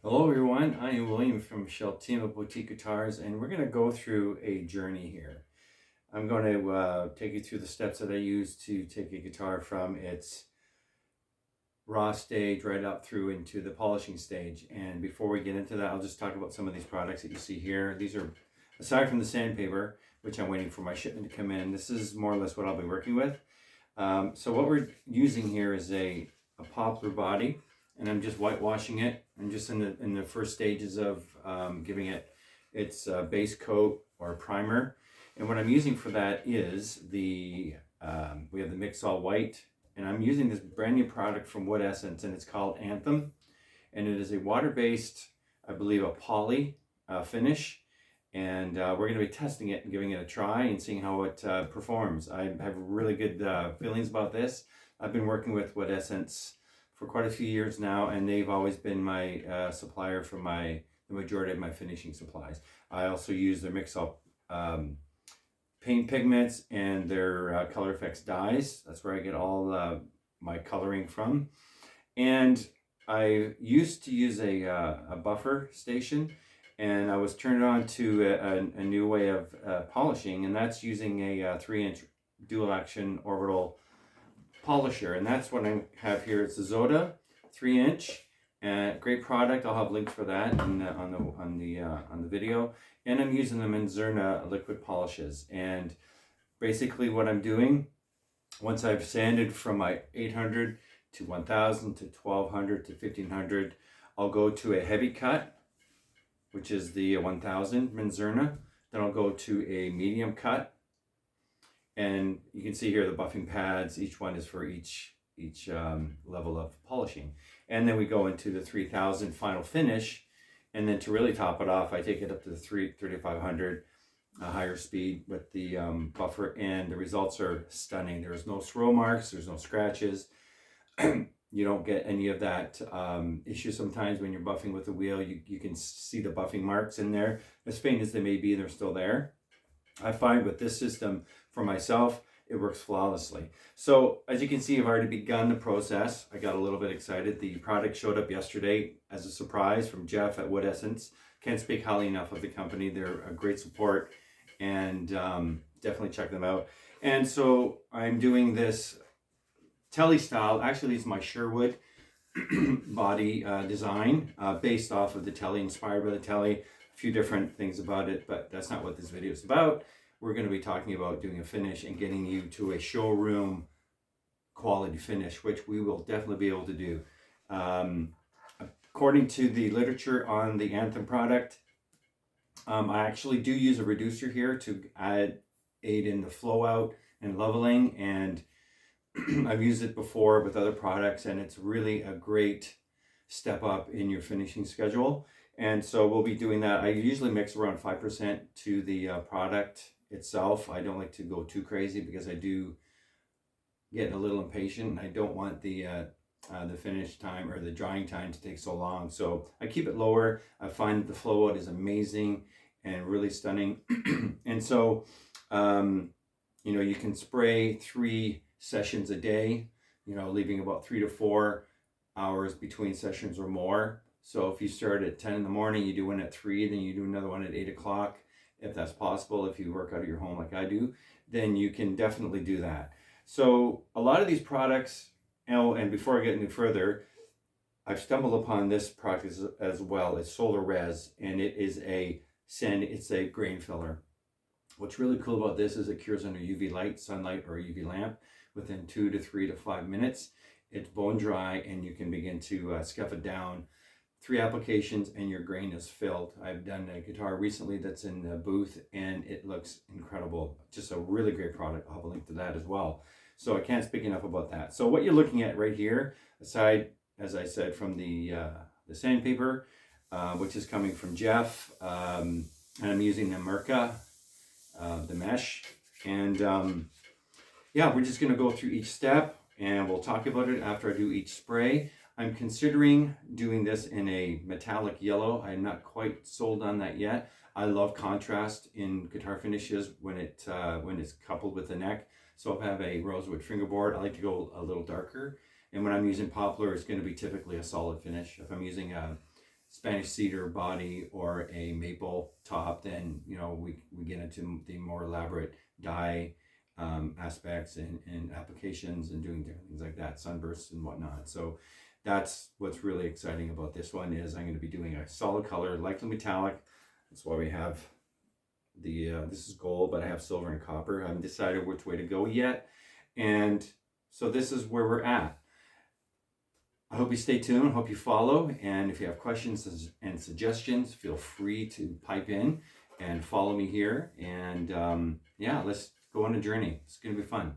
Hello everyone, I am William from Sheltima Boutique Guitars, and we're going to go through a journey here. I'm going to take you through the steps that I use to take a guitar from its raw stage right up through into the polishing stage. And before we get into that, I'll just talk about some of these products that you see here. These are, aside from the sandpaper, which I'm waiting for my shipment to come in, this is more or less what I'll be working with. So what we're using here is a poplar body, and I'm just whitewashing it. I'm just in the first stages of giving it its base coat or primer. And what I'm using for that is we have the Mix-All White, and I'm using this brand new product from Wood Essence, and it's called Anthem, and it is a water-based, I believe, a poly finish. And we're going to be testing it and giving it a try and seeing how it performs. I have really good feelings about this. I've been working with Wood Essence for quite a few years now, and they've always been my supplier for the majority of my finishing supplies. I also use their Mix-All paint pigments and their Color Efex dyes. That's where I get all my coloring from. And I used to use a buffer station, and I was turned on to a new way of polishing, and that's using a 3-inch dual action orbital polisher. And that's what I have here. It's a Zoda 3-inch, great product. I'll have links for that on the video. And I'm using the Menzerna liquid polishes. And basically what I'm doing, once I've sanded from my 800 to 1000 to 1200 to 1500, I'll go to a heavy cut, which is the 1000 Menzerna. Then I'll go to a medium cut, and you can see here the buffing pads. Each one is for each level of polishing. And then we go into the 3000 final finish, and then to really top it off, I take it up to the 3500 higher speed with the buffer, and the results are stunning. There's no swirl marks, there's no scratches. You don't get any of that issue sometimes when you're buffing with the wheel. You can see the buffing marks in there. As faint as they may be, they're still there. I find with this system for myself, it works flawlessly. So as you can see, I've already begun the process. I got a little bit excited. The product showed up yesterday as a surprise from Jeff at Wood Essence. Can't speak highly enough of the company. They're a great support, and definitely check them out. And so I'm doing this Tele style. Actually, it's my Sherwood body design based off of the Tele, inspired by the Tele. A few different things about it, but that's not what this video is about. We're going to be talking about doing a finish and getting you to a showroom quality finish, which we will definitely be able to do. According to the literature on the Anthem product, I actually do use a reducer here to aid in the flow out and leveling, and I've used it before with other products, and it's really a great step up in your finishing schedule. And so we'll be doing that. I usually mix around 5% to the product itself. I don't like to go too crazy because I do get a little impatient, and I don't want the finish time or the drying time to take so long. So I keep it lower. I find the flow out is amazing and really stunning. And so, you can spray 3 sessions a day, leaving about 3 to 4 hours between sessions or more. So if you start at 10 in the morning, you do one at 3, then you do another one at 8 o'clock, if that's possible. If you work out of your home like I do, then you can definitely do that. So a lot of these products, and before I get any further, I've stumbled upon this product as well. It's Solar Res, and it's a grain filler. What's really cool about this is it cures under UV light, sunlight, or UV lamp within 2 to 3 to 5 minutes. It's bone dry, and you can begin to scuff it down. 3 applications and your grain is filled. I've done a guitar recently that's in the booth, and it looks incredible. Just a really great product. I'll have a link to that as well. So I can't speak enough about that. So what you're looking at right here, aside, as I said, from the sandpaper, which is coming from Jeff, and I'm using the Mirka, the mesh, and yeah, we're just going to go through each step, and we'll talk about it after I do each spray. I'm considering doing this in a metallic yellow. I'm not quite sold on that yet. I love contrast in guitar finishes when it's coupled with the neck. So if I have a rosewood fingerboard, I like to go a little darker. And when I'm using poplar, it's going to be typically a solid finish. If I'm using a Spanish cedar body or a maple top, then we get into the more elaborate dye aspects and applications and doing different things like that, sunbursts and whatnot. So that's what's really exciting about this one, is I'm going to be doing a solid color, likely metallic. That's why we have the this is gold, but I have silver and copper. I haven't decided which way to go yet, and so this is where we're at. I hope you stay tuned, hope you follow, and if you have questions and suggestions, feel free to pipe in and follow me here. And yeah, let's go on a journey. It's going to be fun.